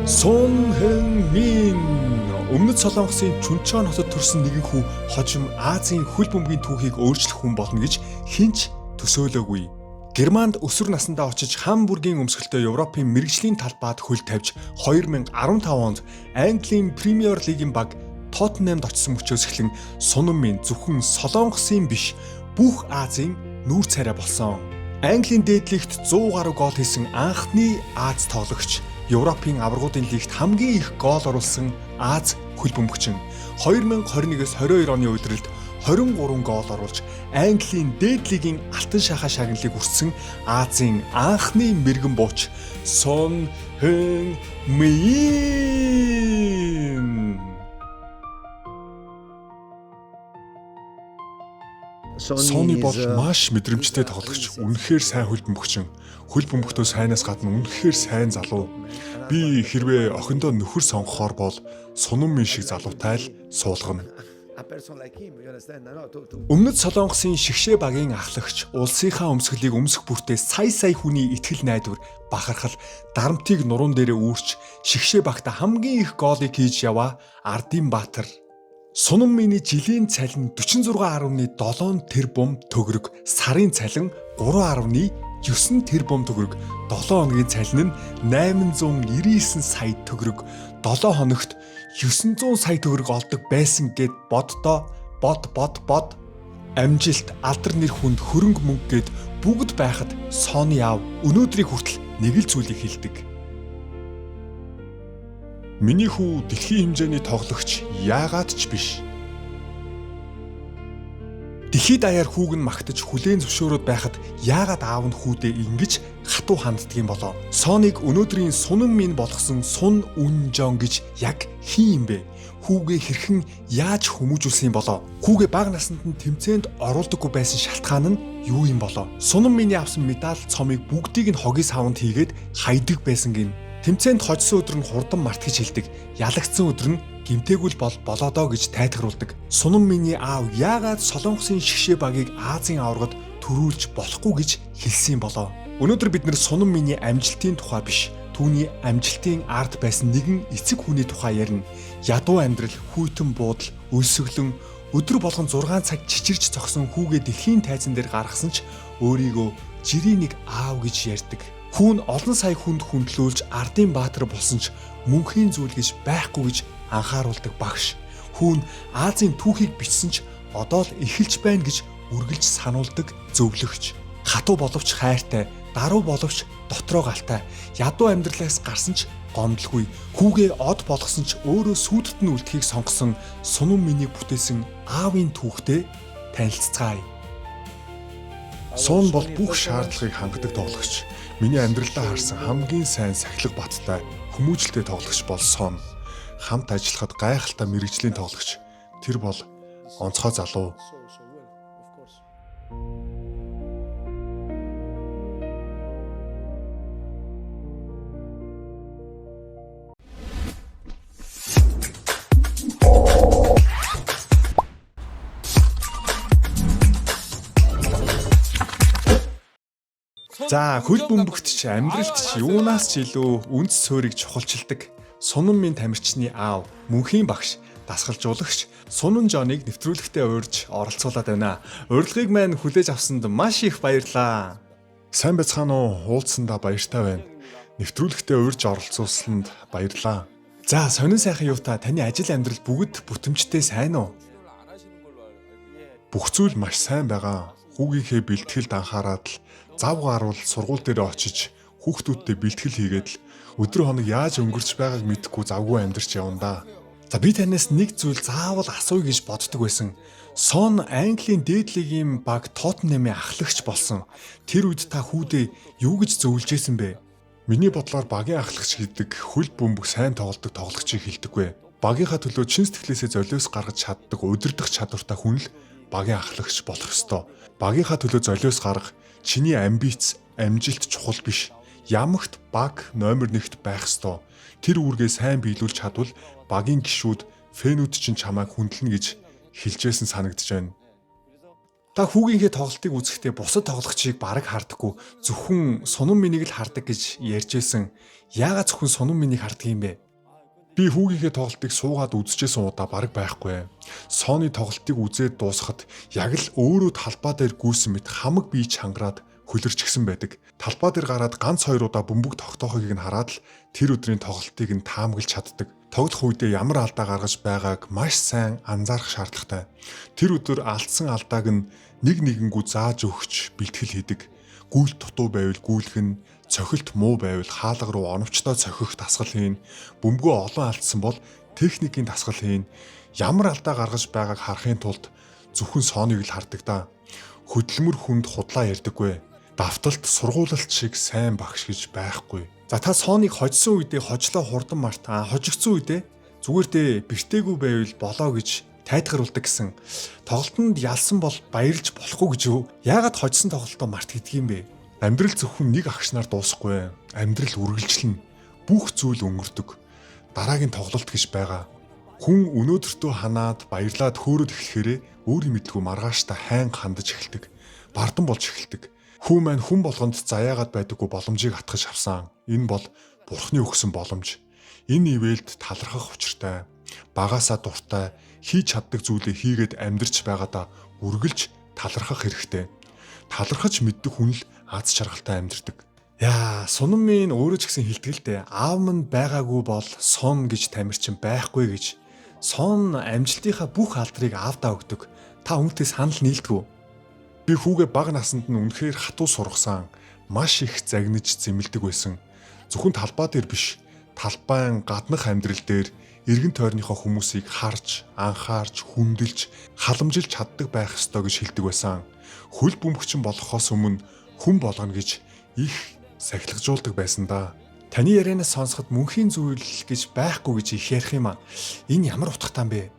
Сон Хэн-мин өмнөд Солонгосын Чунчон хотод төрсэн нэгэн хүү хожим Азийн хөл бөмбөгийн түүхийг өөрчлөх хүн болно гэж хинч төсөөлөөгүй. Германд өсвөр насндаа очиж Хамбургийн өмсгөлтөд Европын мэргэжлийн талбайд хөл тавьж 2015 онд Английн Премьер Лигийн баг Тоттенхэмд очсон мөчөөс эхлэн Сон Хэн-мин зөвхөн Солонгосын биш бүх Азийн нүүр царай болсон. Английн дээдлэгт 100 гаруй гол хийсэн анхны Аз тоглогч, Европын аваргуудын лигт хамгийн их гол оруулсан Аз хөл бөмбөгчин 2021-с 22 оны үеэрэлд 23 гол оруулж Английн дээдлигийн алтан шахаа шагналыг хүртсэн Азийн анхны мэргэн бууч Сон Хэн-мин. Сони бол маш мэдрэмжтэй тоглогч, үнэхээр сайн хөл бөмбөгчин. Хөл бөмбөгтөө сайнаас гадна үнэхээр сайн залуу. Би хэрвээ охиндоо нөхөр сонгохоор бол Сон Хэн-мин шиг залуутай л суулгана. Өмнөд Солонгосын шигшээ багийн ахлагч, улсынхаа өмсгөлийг өмсөх бүртээ сая хүний итгэл найдвар бахархал дарамтыг нуруунд дээрээ үүрч шигшээ багта хамгийн их гоолыг хийж яваа Ардын Баатар. Сон Хэн-миний жилийн цалин 46.7 тэрбум төгрөг, сарын цалин 3.9 тэрбум төгрөг, 7 хоногийн цалин нь 899 сая төгрөг, 7 хоногт 900 сая төгрөг олдог байсан гэд боддоо бод. Амжилт, алдар нэр хүнд, хөрөнгө мөнгө гэд бүгд байхад Соны аав өнөөдрийг хүртэл нэг л зүйлийг хэлдэг. Миний хүү дэлхийн хэмжээний тоглогч яагаад ч биш. Дэлхийд даяар хүүг нь магтаж хүлээн зөвшөөрөд байхад яагаад аав нь хүүдээ ингэж хатуу ханддаг юм болоо? Соныг өнөөдрийн Сон Хэн-мин болгосон Сун Үнжон гэж яг хин юм бэ? Хүүгээ хэрхэн яаж хүмүүжүүлсэн юм болоо? Хүүгээ бага наснд нь тэмцээнд оруулдаггүй байсан шалтгаан нь юу юм болоо? Сон Хэн-миний авсан медаль цомыг бүгдийг нь хогийн савнд хийгээд хайдаг байсан гин. Тэмцээнд хожсон өдөр нь хурдан март гэж хэлдэг. Ялагдсан өдөр нь гимтээгүүл болоодоо гэж тайлгаруулдаг. Сон Хэн-миний аав яагаад Солонгосын шигшээ багийг Азийн аваргад төрүүлж болохгүй гэж хэлсэн болоо? Өнөөдөр бид нэр Сон Хэн-миний амжилтын тухай биш, түүний амжилтын ард байсан нэгэн эцэг хүний тухай ярина. Ядуу амьдрал, хүйтэн буудал, өлсгөлөн, өдөр болгон 6 цаг чичирч зогсон хүүгээ дэлхийн тайзан дээр гаргасан ч өөрийгөө жирийн нэг аав гэж ярьдаг. Хүүн олон сая хүнд хүндлүүлж Ардын Баатар болсон ч мөнхийн зүйл гэж байхгүй гэж анхааруулдаг багш. Хүүн Азийн түүхийг бичсэн ч одоо л эхэлж байна гэж үргэлж сануулдаг зөвлөгч. Хатуу боловч хайртай, даруй боловч дотроо галтай, ядуу амьдралаас гарсан ч гомдлгүй, хүүгээ од болгосон ч өөрөө сүйдэт нь үлдэхийг сонгосон Сон Хэн-минийг бүтээсэн аавын түүхтэй танилцгаая. Сон бол бүх шаардлагыг хангадаг тоглогч. Миний амьдралдаа харсан хамгийн сайн сахилга баттай, хүмүүжлтэй тоглогч бол Сон. Хамт ажиллахад гайхалтай мэргэжлийн тоглогч. Тэр бол онцгой залуу. За, хөл бөмбөгт ч амьдралт ч юунаас ч илүү үндэс суурийг чухалчилдаг Сон Хэн-мин тамирчны аав, мөнхийн багш, дасгалжуулагч Сон Үнжоныг нэвтрүүлэгтээ урьж оролцуулаад байна. Урилгыг маань хүлээж авсанд маш их баярлалаа. Сайн байцгаана уу? Уулзсандаа баяртай байна. Нэвтрүүлэгтээ урьж оролцуулсанд баярлалаа. За, сонин сайхан юутай таны ажил амьдрал бүгд бүтэмжтэй сайн уу? Бүх зүйл маш сайн байгаа. Хүүгийнхээ бэлтгэлд анхаарад л зав гарвал сургууль дээр очиж хүүхдүүдтэй бэлтгэл хийгээд л өдөр хоног яаж өнгөрч байгааг мэдэхгүй завгүй амьдарч явна да. За би танаас нэг зүйл заавал асууя гэж боддог байсан. Сон Английн дээдлигийн баг Тоттенхэмийн ахлагч болсон. Тэр үед та хүүдээ юу гэж зөвлөжсэн бэ? Миний бодлоор багийн ахлагч гэдэг хөл бөмбөг сайн тоглодог тоглогчийг хэлдэггүй. Багийнхаа төлөө чин сэтгэлээсээ золиос гаргаж чаддаг удирдах чадвартай хүн л багийн ахлагч болох ёстой. Багийнхаа төлөө золиос гарах чиний амбиц, амжилт чухал биш. Ямагт баг номер 1-т байх ёстой. Тэр үүргээ сайн биелүүлж чадвал багийн гишүүд, фэнүүд чинь чамайг хүндэлнэ гэж хэлжсэн санагдаж байна. Та хүүгийнхээ тоглолтыг үзэхдээ бусад тоглогчийг бараг хардаггүй зөвхөн сунан минийг л хардаг гэж ярьж байсан. Яагаад зөвхөн сунан минийг хардаг юм бэ? Би хүүгийнхээ тоглолтыг суугаад үзчихсэн удаа бараг байхгүй. Sony тоглолтыг үзээд дуусахад яг л өөрөө талбай дээр гүйсэн мэт хамаг бие чангараад хөлөрчихсөн байдаг. Талбай дээр гараад ганц 2 удаа бөмбөг тогтоохыг нь хараад л тэр өдрийн тоглолтыг нь таамаглаж чаддаг. Тоглох үедээ ямар алдаа гаргаж байгааг маш сайн анзаарах шаардлагатай. Тэр өдөр алдсан алдааг нь нэг нэгэнгүү зааж өгч бэлтгэл хийдэг. Гүйл дутуу байвал гүйлэх нь, цохилт муу байвал хаалга руу оновчтой цохих дасгал хийн. Бөмбөгөө олон алдсан бол техникийн дасгал хийн. Ямар алдаа гаргаж байгааг харахын тулд зөвхөн Sony-г л хардаг да. Хөдөлмөр хүнд худлаа ярьдаггүй. Давталт сургуулалт шиг сайн багш гэж байхгүй. За та Sony-г хожсон үедээ хожлоо хурдан мартаа, хожигдсон үедээ зүгээр дээ бэртээгүй байвал болоо гэж тайлгаруулдаг гэсэн. Тоглолтод ялсан бол баярлж болохгүй гэж юу? Яагаад хожсон тоглолтоо март гэдэг юм бэ? Амьдрал зөвхөн нэг агшнаар дуусахгүй. Амьдрал үргэлжлэнэ. Бүх зүйл өнгөрдөг. Дараагийн тоглолт гэж байгаа. Хүн өнөөдөртөө ханаад баярлаад хөөрөд эхлэхээрээ өөрийн мэдлгүй маргааштай хайн хандаж эхэлдэг. Бардан болж эхэлдэг. Хүн маань хүн болгонд заяагаад байдаггүй боломжийг атгаж авсан. Энэ бол Бурхны өгсөн боломж. Энэ ивэлд талархах учиртай. Багаасаа дуртай хийж чаддаг зүйлээ хийгээд амьдрч байгаадаа үргэлж талархах хэрэгтэй. Талархаж мэддэг хүн л аз жаргалтай амьдардаг. Яа, сунан минь өөрөө ч гэсэн хэлдэг л дээ. Аав минь байгаагүй бол сон гэж тамирчин байхгүй гэж. Сон амжилтынхаа бүх алдрыг аавдаа өгдөг. Та үүнтэй санал нийлдэг үү? Би хүүгээ бага наснд нь үнэхээр хатуу сургасан. Маш их загнаж зэмлдэг байсан. Зөвхөн талбай дээр биш, талбайн гаднах амьдрал дээр эргэн тойрныхоо хүмүүсийг харж, анхаарч, хүндэлж, халамжилж чаддаг байх ёстой гэж хэлдэг байсан. Хөл бөмбөгчин болохоос өмнө хүн болгоно гэж их сахилгажуулдаг байсан да. Таны ярианаас сонсоход мөнхийн зүйл гэж байхгүй гэж их ярих юм аа. Энэ ямар утгатай юм бэ?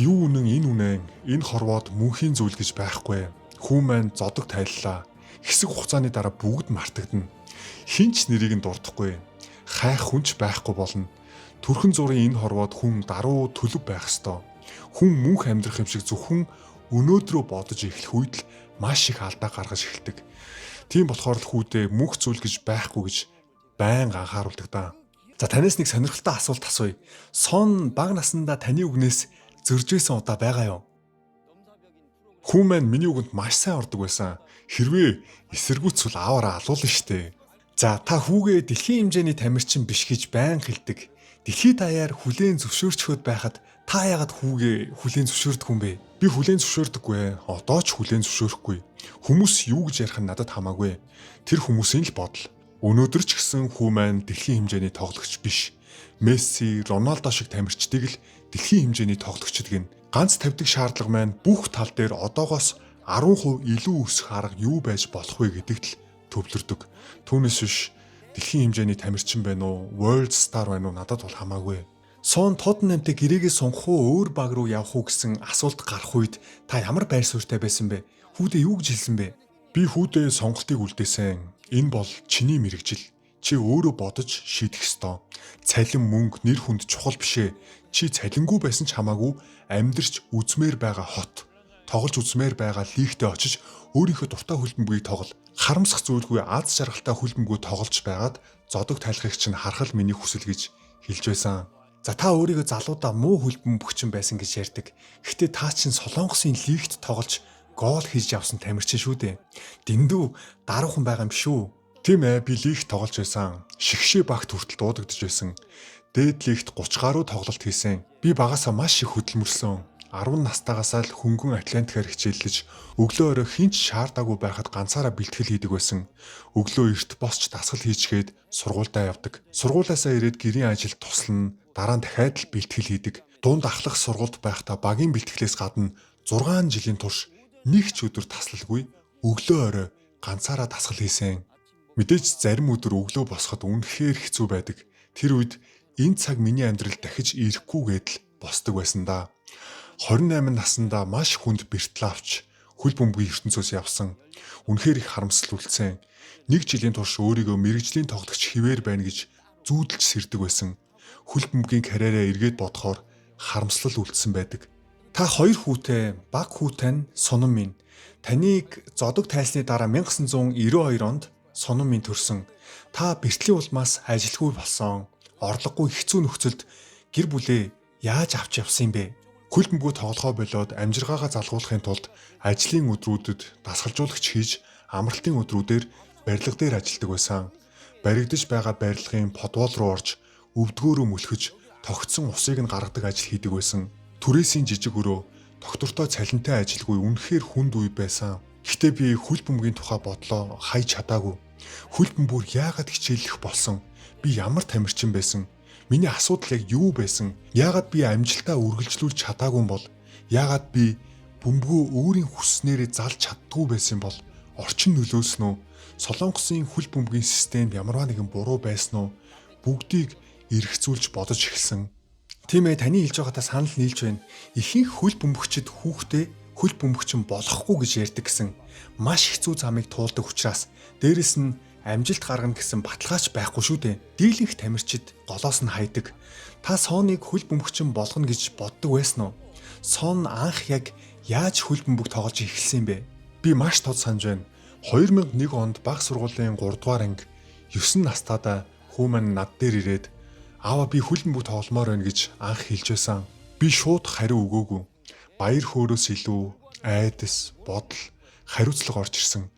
Юу үнэн энэ үнэн. Энэ хорвоод мөнхийн зүйл гэж байхгүй. Хүн маань зодог тайллаа. Хэсэг хугацааны дараа бүгд мартагдана. Хинч нэрийг нь дурдахгүй. Хайх хүнч байхгүй болно. Төрхөн зургийн энэ хорвоод хүн даруй төлөв байх ёстой. Хүн мөнх амьдрах юм шиг зөвхөн өнөөдрөө бодож эхлэх үед л маш их алдаа гаргаж эхэлдэг. Тийм болохоор л хүүдээ мөнх зүйл гэж байхгүй гэж байнга анхааруулдаг да. За танаас нэг сонирхолтой асуулт асууя. Сон бага наснда таны үгнээс зөржсэн удаа байгаа юу? Хүн маань миний үгэнд маш сайн ордог байсан. Хэрвээ эсэргүүцвэл ааваараа алуулна штэ. За та хүүгээ дэлхийн хэмжээний тамирчин биш гэж байнга хэлдэг. Дэлхийд даяар хүлээн зөвшөөрчхөд байхад та яагаад хүүгээ хүлээн зөвшөөрдөг юм бэ? Би хүлээн зөвшөөрдөггүй. Одоо ч хүлээн зөвшөөрөхгүй. Хүмүүс юу гэж ярих нь надад хамаагүй. Тэр хүмүүсийн л бодол. Өнөөдөр ч гэсэн хүү маань дэлхийн хэмжээний тоглогч биш. Месси, Роналдо шиг тамирчдыг л дэлхийн хэмжээний тоглогчд гин. Ганц тавьдаг шаардлага маань бүх тал дээр одоогоос 10% илүү өсөх арга юу байж болох вэ гэдэгт л төвлөрдөг. Түүнээс биш дэлхийн хэмжээний тамирчин байна уу, world star байна уу надад бол хамаагүй. Сон Тоттенхэмтэй гэрээгээ сунгах уу, өөр баг руу явах уу гэсэн асуулт гарах үед та ямар байр суурьтай байсан бэ? Хүүдээ юу гэж хэлсэн бэ? Би хүүдээ сонголтыг үлдээсэн. Энэ бол чиний мэрэгжил. Чи өөрөө бодож шийдэх ёстой. Цалин, мөнгө, нэр хүнд чухал бишээ. Чи цалингүй байсан ч хамаагүй амьдарч үзмээр байгаа хот. Тоглож үзмээр байгаа лигтээ очиж өөрийнхөө дуртай хөлбөмбөгийг тоглол. Харамсах зүйлгүй аз жаргалтай хөлбөмбөгөө тоглож байгаад зодог тайлхыг чинь харах л миний хүсэл гэж хэлж байсан. За та өөрийгөө залуудаа муу хөлбөмбөгчин байсан гэж ярьдаг. Гэхдээ та чинь Солонгосын лигт тоглож гол хийж явсан тамирчин шүү дээ. Дэндүү даруухан байгаа юм шүү. Тийм ээ, би лигт тоглож байсан. Шигшээ багт хүртэл дуудагдж байсан. Дээд лигт 30 гаруй тоглолт хийсэн. Би багасаа маш их хөдөлмөрлсөн. 10 настайгаасаа л хөнгөн атлантикаар хичээллэж, өглөө орой хинч шаардаагүй байхад ганцаараа бэлтгэл хийдэг байсан. Өглөө эрт босч дасгал хийчгээд сургуультай явдаг. Сургуулаасаа ирээд гэрийн ажилд туслана, дараа нь дахиад л бэлтгэл хийдэг. Дунд ахлах сургуульд байхдаа багийн бэлтгэлээс гадна 6 жилийн турш нэг ч өдөр таслалгүй өглөө орой ганцаараа дасгал хийсэн. Мэдээж зарим өдөр өглөө босоход үнэхээр хэцүү байдаг. Тэр үед энэ цаг миний амьдралд дахиж ирэхгүйгээд л босдог байсан да. 28 наснда маш хүнд бэртэл авч хөл бөмбөгийн ертөнцөөс явсан. Үнэхээр их харамсал үлдсэн. Нэг жилийн турш өөрийгөө мэрэгжлийн тоглогч хിവэр байна гэж зүүдэлж сэрдэг байсан. Хөл бөмбөгийн карьераа эргээд бодохоор харамслал үлдсэн байдаг. Та хоёр хүүтэй, баг хүүтэй нь Сунан минь. Таныг зодог тайлсны дараа 1992 онд сонин минь төрсөн. Та бэртлийн улмаас ажилгүй болсон. Орлогогүй хэцүү нөхцөлд гэр бүлээ яаж авч явсан юм бэ? Хөл бөмбөгөө тоглохоо болоод амжиргаагаа залгуулахын тулд ажлын өдрүүдэд дасгалжуулагч хийж амралтын өдрүүдээр барилга дээр ажилладаг байсан. Баригдаж байгаа барилгын подвол руу орж өвдгөөрөө мөлхөж тогтсон усыг нь гаргадаг ажил хийдэг байсан. Түрээсийн жижиг өрөө доктортой цалинтай ажилгүй үнэхээр хүнд үе байсан. Гэхдээ би хөл бөмбөгийн тухай бодлоо хайж чадаагүй. Хөл бөмбөр яагаад хичээллэх болсон? Би ямар тамирчин байсан? Миний асуудал яг юу байсан? Яагаад би амжилтаа үргэлжлүүлж чадаагүй юм бол? Яагаад би бөмбөгөө өөрийн хүснээрээ залж чаддгүй байсан бол? Орчин нөлөөсөн үү? Солонгосын хөл бөмбөгийн системд ямарваа нэгэн буруу байсан уу? Бүгдийг эргэцүүлж бодож эхэлсэн. Тийм ээ, таны хэлж байгаатай санал нийлж байна. Ихэнх хөл бөмбөгчид хүүхдээ хөл бөмбөгчин болохгүй гэж ярьдаг гэсэн маш хэцүү замыг туулдаг учраас дээрэс нь амжилт гаргана гэсэн баталгаач байхгүй шүү дээ. Дийлэнх тамирчид голоос нь хайдаг. Та Соныг хөл бөмбөгчин болгоно гэж боддог байсан уу? Сон анх яг яаж хөл бөмбөг тоглож эхэлсэн юм бэ? Би маш тод санаж байна. 2001 онд баг сургуулийн 3 дугаар анги 9 настайдаа хүү маань над дээр ирээд "Аава, би хөл бөмбөг тогломоор байна" гэж анх хэлж байсан. Би шууд хариу өгөөгүй. Баяр хөөрөөс илүү айдас, бодол, хариуцлага орж ирсэн.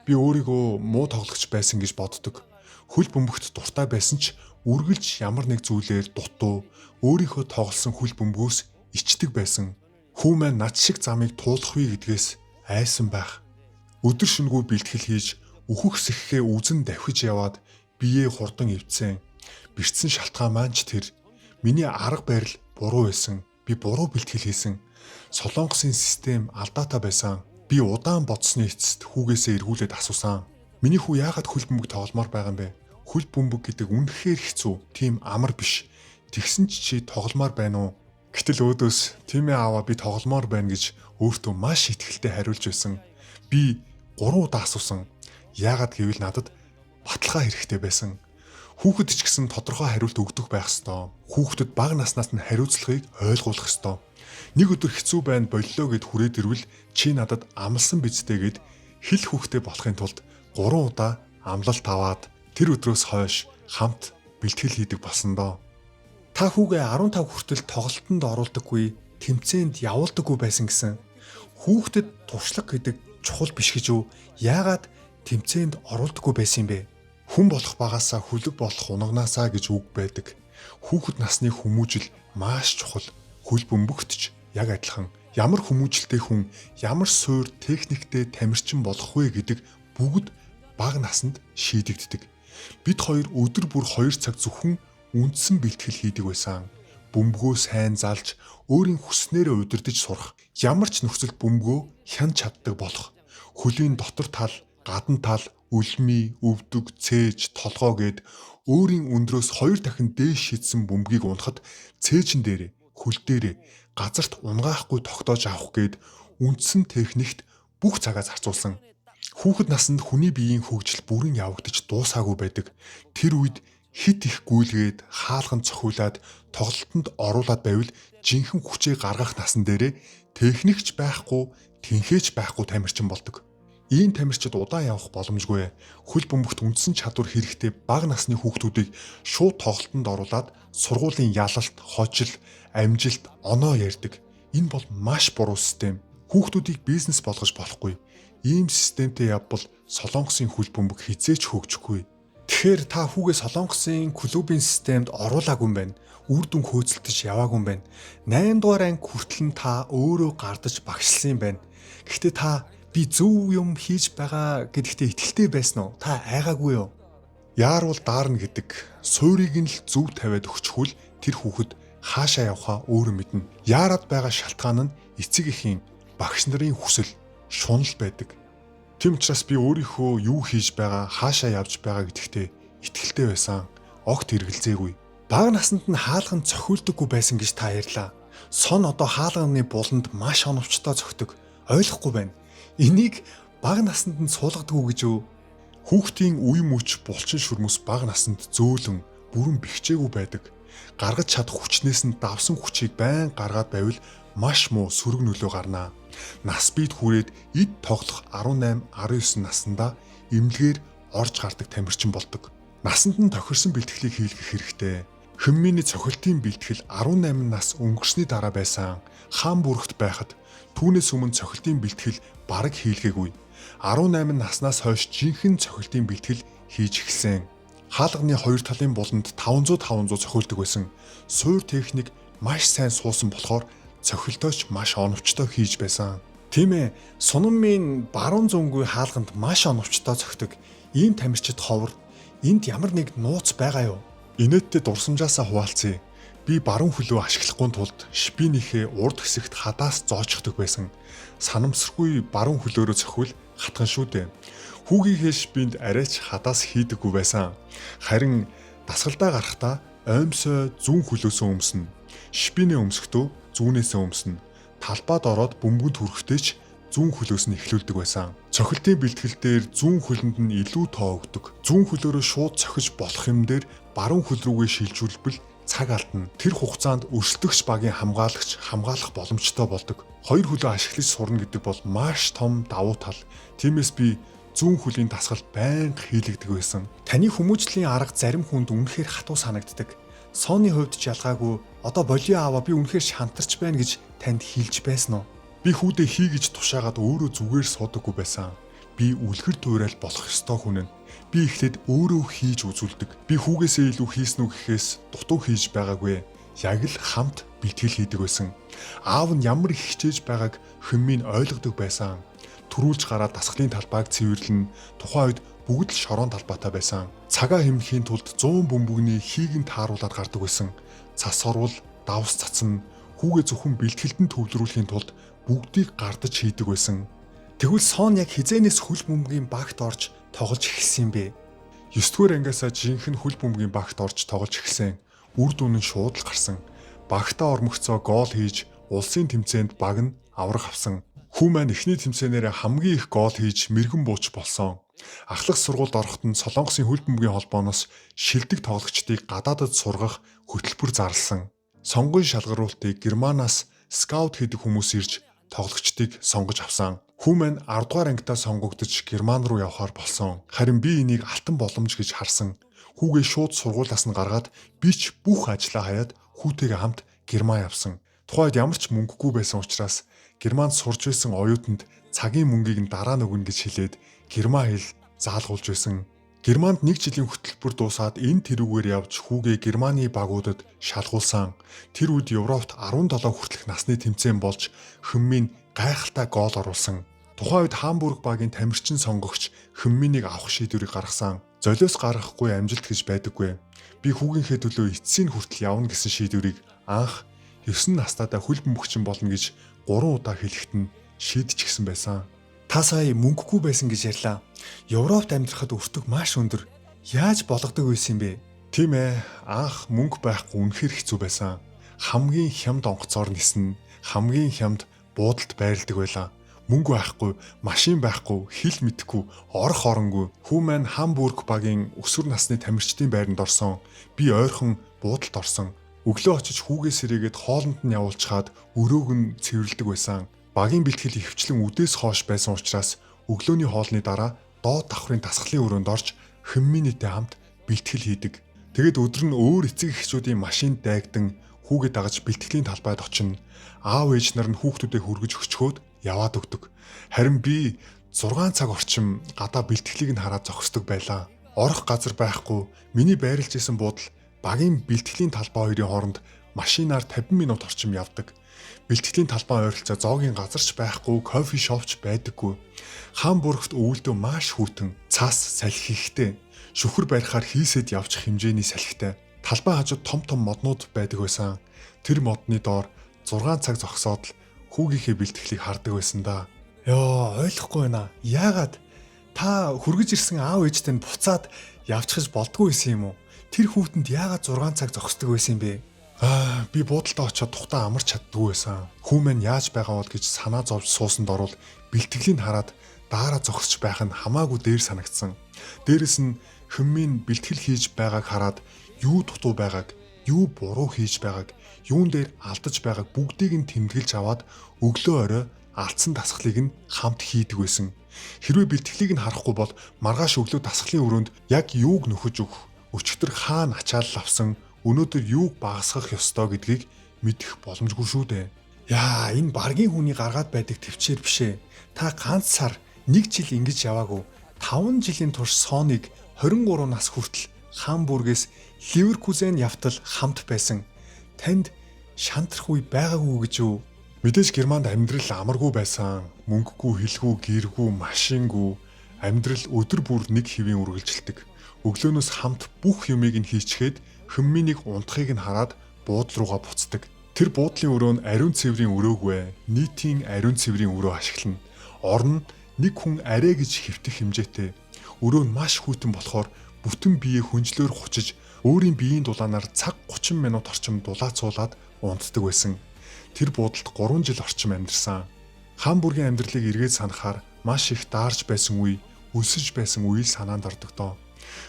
Би өөрийгөө муу тоглогч байсан гэж боддог. Хөл бөмбөгт дуртай байсан ч үргэлж ямар нэг зүйлээр дутуу, өөрийнхөө тоглосон хөл бөмбөгөөс ичдэг байсан. Хүү маань над шиг замыг туулах вэ гэдгээс айсан байх. Өдөр шөнөгүй бэлтгэл хийж, өөхөх сэххээ үзэн давхиж яваад биеэ хурдан эвдсэн. Бэртсэн шалтгаан маань ч тэр. Миний арга барил буруу байсан. Би буруу бэлтгэл хийсэн. Солонгосын систем алдаатай байсан. Би удаан бодсны эцэст хүүгээсээ эргүүлээд асуусан. Миний хүү яагаад хөл бөмбөг тогломоор байгаа юм бэ? Хөл бөмбөг гэдэг үнэхээр хэцүү. Тийм амар биш. Тэгсэн чи тогломоор байна уу? Гэтэл өөдөөс "Тийм ээ аава, би тогломоор байна" гэж өөртөө маш ихтэй хариулж байсан. Би 3 удаа асуусан. Яагаад гэвэл надад баталгаа хэрэгтэй байсан. Хүүхэд ч гэсэн тодорхой хариулт өгдөг байх ёстой. Хүүхдэд бага наснаас нь хариуцлагыг ойлгуулах ёстой. Нэг өдөр хэцүү байна боллоо гэд хүрээд ирвэл "Чи надад амлсан биз дээ" гэд хэл хүүхдээ болохын тулд 3 удаа амлалт аваад тэр өдрөөс хойш хамт бэлтгэл хийдэг болсон доо. Та хүүгээ 15 хүртэл тоглолтод оруулдаггүй, тэмцээнд явуулдаггүй байсан гэсэн. Хүүхдэд туршлага гэдэг чухал биш гэж үү? Яагаад тэмцээнд оруулдаггүй байсан юм бэ? Хүн болох багаасаа хүлэг болох унгнаасаа гэж үг байдаг. Хүүхэд насны хүмүүжил маш чухал. Хөл бөмбөгт ч яг адилхан. Ямар хүмүүжилтэй хүн, ямар суур техниктэй тамирчин болох вэ гэдэг бүгд бага наснд шийдэгддэг. Бид хоёр өдөр бүр 2 цаг зөвхөн үндсэн бэлтгэл хийдэг байсан. Бөмбөгөө сайн залж, өөрийн хүснээрээ удирдах сурах. Ямар ч нөхцөлд бөмбөгөө хянаж чаддаг болох. Хөлийн дотор тал, гадна тал, үлми, өвдөг, цээж, толгоо гэд өөрийн өндрөөс 2 дахин дээш шидсэн бөмбөгийг унахад цээжин дээрээ, хөл дээрээ газарт унгаахгүй тогтоож авах гээд үндсэн техникт бүх цагаа зарцуулсан. Хүүхэд наснд хүний биеийн хөгжил бүрэн явагдаж дуусаагүй байдаг. Тэр үед хит их гүйлгээд хаалган цохиулаад тоглолтод оруулаад байвал жинхэнэ хүчээ гаргах насан дээрээ техникч байхгүй, тэнхээч байхгүй тамирчин болдог. Ийм тамирчид удаан явах боломжгүй. Хөл бөмбөгт үндсэн чадвар хэрэгтэй бага насны хүүхдүүдийг шууд тоглолтод оруулаад сургуулийн ялалт, хожил, амжилт, оноо ярьдаг. Энэ бол маш буруу систем. Хүүхдүүдийг бизнес болгож болохгүй. Ийм системтэй явбал Солонгосын хөл бөмбөг хизээч хөгжихгүй. Тэгэхээр та хүүгээ Солонгосын клубын системд оруулаагүй юм байна. Үр дүн хөөцөлдөж яваагүй юм байна. 8 дугаар анги хүртэл нь та өөрөө гардаж багшилсан юм байна. Гэхдээ та би зөв юм хийж байгаа гэдэгтээ итгэлтэй байсан уу? Та айгаагүй юу? Яарвал даарна гэдэг суурийг нь л зөв тавиад өгчихвөл тэр хүүхэд хаашаа явахаа өөрөө мэднэ. Яарад байгаа шалтгаан нь эцэг эхийн, багш нарын хүсэл, шунал байдаг. Тэм учраас би өөрийнхөө юу хийж байгаа, хаашаа явж байгаа гэдэгтээ итгэлтэй байсан. Огт эргэлзээгүй. Бага наснд нь хаалган цохиулдаггүй байсан гэж та ярьлаа. Сон одоо хаалганы буланд маш оновчтой цогтөг. Ойлгохгүй байна. Энийг бага наснд нь суулгадаггүй гэж үү? Хүүхдийн үе мөч булчин шүрмөс бага наснд зөөлөн, бүрэн бэхжээгүй байдаг. Гаргаж чадах хүчнээс нь давсан хүчийг байн гаргаад байвал маш муу сөрөг нөлөө гарнаа. Нас биед хүрээд эд тоглох 18, 19 наснда эмнэлгээр орж гардаг тамирчин болдог. Насанд нь тохирсон бэлтгэлийг хийлгэх хэрэгтэй. Хэмминий цохилтын бэлтгэл 18 нас өнгөрсний дараа байсан. Хаан бүрэгт байхад түүнээс өмнө цохилтын бэлтгэл бараг хийлгээгүй. 18 наснаас хойш жинхэнэ цохилтын бэлтгэл хийж эхэлсэн. Хаалганы хоёр талын буланд 500 цохилдог байсан. Суур техник маш сайн суусан болохоор цохилтооч маш оновчтой хийж байсан. Тийм ээ, Сунам минь баруун зүүнгүй хаалганд маш оновчтой цохидог. Ийм тамирчид ховор. Энд ямар нэг нууц байгаа юу? Инээдтэй дурсамжаасаа хуваалцъя. Би баруун хөлөө ашиглахгүй тулд шипинийхээ урд хэсэгт хадаас зоочдог байсан. Санамсаргүй баруун хөлөөрөө цохивол хатган шүү дээ. Хүүгийнхээ шипинд арайч хадаас хийдэггүй байсан. Харин дасгалдаа гарахдаа оймсой зүүн хөлөөсөө өмснө. Шипинээ өмсөхдөө зүүнээсээ өмснө. Талбайд ороод бөмбөгөнд хүрэхтэйч зүүн хөлөөс нь эхлүүлдэг байсан. Цохилтын бэлтгэл дээр зүүн хөлөнд нь илүү тоо өгдөг. Зүүн хөлөөрөө шууд цохиж болох юм дээр баруун хөл рүүгээ шилжүүлбэл цаг алдна. Тэр хугацаанд өрсөлдөгч багийн хамгаалах боломжтой болдог. Хоёр хөлөө ашиглаж сурна гэдэг бол маш том давуу тал. Тиймээс би зүүн хөлийн дасгал байнга хийлэгдэг байсан. Таны хүмүүжлийн арга зарим хүнд үнэхээр хатуу санагддаг. Сооны хувьд ч ялгаагүй одоо болио аваа би үнэхээр шантарч байна гэж танд хэлж байсан уу? Би хүүдээ хий гэж тушаагаад өөрөө зүгээр суудаггүй байсан. Би үлгэр дуурайл болох ёстой хүн нь. Би эхлээд өөрөө хийж үзүүлдэг. Би хүүгээсээ илүү хийсэн үү гэхээс дутуу хийж байгаагүй. Яг л хамт бэлтгэл хийдэг байсан. Аав нь ямар их хичээж байгааг хэммийн ойлгодог байсан. Төрүүлж гараад дасгалын талбайг цэвэрлэн тухайн үед бүгд л шорон талбайтай байсан. Цагаа хэмнэхийн тулд 100 бөмбөгний хийг нь тааруулаад гардаг байсан. Цас орвол давс цацна. Хүүгээ зөвхөн бэлтгэлтэнд төвлөрүүлэхийн тулд бүгдийг гардаж хийдэг байсан. Тэгвэл Сон яг хизээнээс хөл бөмбөгийн багт орж тоглож эхэлсэн юм бэ? 9-р ангиасаа жинхэнэ хөл бөмбөгийн багт орж тоглож эхэлсэн. Үр дүн нь шууд л гарсан. Багтаа ормогцоо гол хийж улсын тэмцээнд баг нь авраг авсан. Хүү маань эхний тэмцээнээр хамгийн их гол хийж мэргэн бууч болсон. Ахлах сургуульд орохдоо Солонгосын хөл бөмбөгийн холбооноос шилдэг тоглогчдыг гадаадад сургах хөтөлбөр зарласан. Сонгон шалгаруултыг Германаас скаут хийдэг хүмүүс ирж тоглогчдыг сонгож авсан. Хүү маань 10 дугаар ангитаа сонгогдож Герман руу явахаар болсон. Харин би энийг алтан боломж гэж харсан. Хүүгээ шууд сургуулиас нь гаргаад би ч бүх ажлаа хаяад хүүтэйгээ хамт Герман явсан. Тухайд ямар ч мөнгөгүй байсан учраас Германд сурж байсан оюутанд цагийн мөнгийг нь дараа нь өгнө гэж хэлээд Герман хэл заалгуулж байсан. Германд 1 жилийн хөтөлбөр дуусаад энэ тэрүүгээр явж хүүгээ Германы багуудад шалгуулсан. Тэр үед Европт 17 хүртэлх насны тэмцээн болж Хэммийн гайхалтай гол оруулсан. Тухайн үед Хамбург багийн тамирчин сонгогч Хэмминийг авах шийдвэрийг гаргасан. Золиос гаргахгүй амжилт гэж байдаггүй. Би хүүгийнхээ төлөө эцсийн хүртэл явна гэсэн шийдвэрийг анх 9 настайдаа хөл бөмбөгчин болно гэж 3 удаа хэлэхэд нь шийдчихсэн байсан. Та сая мөнгөгүй байсан гэж ярьлаа. Европт амьдрахад өртөг маш өндөр. Яаж болгодог байсан юм бэ? Тийм ээ, анх мөнгө байхгүй үнэхээр хэцүү байсан. Хамгийн хямд онгоцоор ниснэ, хамгийн хямд буудалд байрладаг байлаа. Мөнгө байхгүй, машин байхгүй, хэл мэдэхгүй, орох оронгүй. Хүү маань Хамбург багийн өсвөр насны тамирчдын байранд орсон. Би ойрхон буудалд орсон. Өглөө очиж хүүгээ сэрээгээд хоолнд нь явуулчихад өрөөг нь цэвэрлдэг байсан. Багийн бэлтгэл ихэвчлэн үдээс хоош байсан учраас өглөөний хоолны дараа доод давхрын дасгалын өрөөнд орж Хэмминийтэй хамт бэлтгэл хийдэг. Тэгэд өдөр нь өөр эцэг эхчүүдийн машинд дайгдан хүүгээ дагаж бэлтгэлийн талбайд очино. Аав ээж нар нь хүүхдүүдээ хүргэж өчгөөд яваад өгдөг. Харин би 6 цаг орчим гадаа бэлтгэлийг нь хараад зогсдог байлаа. Орох газар байхгүй. Миний байрлаж исэн буудал багийн бэлтгэлийн талбай хоёрын хооронд машинаар 50 минут орчим явдаг. Бэлтгэлийн талбай ойролцоо зоогийн газарч байхгүй, кофе шопч байдаггүй. Хамбургт өвөлдөө маш хүйтэн, цас салхи ихтэй. Шүхэр барихаар хийсэд явчих хэмжээний салхитай. Талбай хажууд том моднууд байдаг байсан. Тэр модны доор 6 цаг зогсоод л хүүгийнхээ бэлтгэлийг хардаг байсан да. Йоо, ойлгохгүй байна. Яагаад та хүргэж ирсэн аав ээжтэй нь буцаад явчихж болдгүй байсан юм уу? Тэр хүүтэнд яагаад 6 цаг зогсдог байсан юм бэ? Би буудалтаа очиод тухтаа амарч чаддгүй байсан. Хүү маань яаж байгаа бол гэж санаа зовж суусанд орвол бэлтгэлийг хараад даараа зогсож байх нь хамаагүй дээр санагдсан. Дээрэс нь Хэммийн бэлтгэл хийж байгааг хараад юу дутуу байгааг юу буруу хийж байгааг, юун дээр алдаж байгааг бүгдийг нь тэмдэглэж аваад өглөө орой алдсан дасгалыг нь хамт хийдэг байсан. Хэрвээ бэлтгэлийг нь харахгүй бол маргааш өглөө дасгалын өрөөнд яг юуг нөхөж өгөх, өчигдөр хаана ачаалал авсан, өнөөдөр юуг багасгах ёстой гэдгийг мэдэх боломжгүй шүү дээ. Яа, энэ баргийн хүний гаргаад байдаг төвчээр биш ээ. Та ганц сар, 1 жил ингэж яваагүй. 5 жилийн турш Соныг 23 нас хүртэл Хамбургээс Ливеркузен явтал хамт байсан. Танд шантрах үе байгаагүй гэж юу? Мэдээж Германд амьдрал амаргүй байсан. Мөнгөгүй, хэлгүй, гэргүй, машингүй. Амьдрал өдөр бүр нэг хэвийн үргэлжилдэг. Өглөөнөөс хамт бүх юмыг нь хийчихэд Хөнминийг унтахыг нь хараад буудлын руугаа буцдаг. Тэр буудлын өрөө нь ариун цэврийн өрөөгүй, нийтийн ариун цэврийн өрөө ашиглана. Орон нэг хүн арай гэж хэвтэх хэмжээтэй. Өрөө нь маш хүйтэн болохоор бүтэн биеэ хүнжлөөр хучиж, өөрийн биеийн дулаанаар цаг 30 минут орчим дулаацуулаад унтдаг байсан. Тэр буудалд 3 жил орчим амьдарсан. Хамбургийн амьдралыг эргээд санахаар маш их даарж байсан үе, өлсөж байсан үеийг санаанд ордог.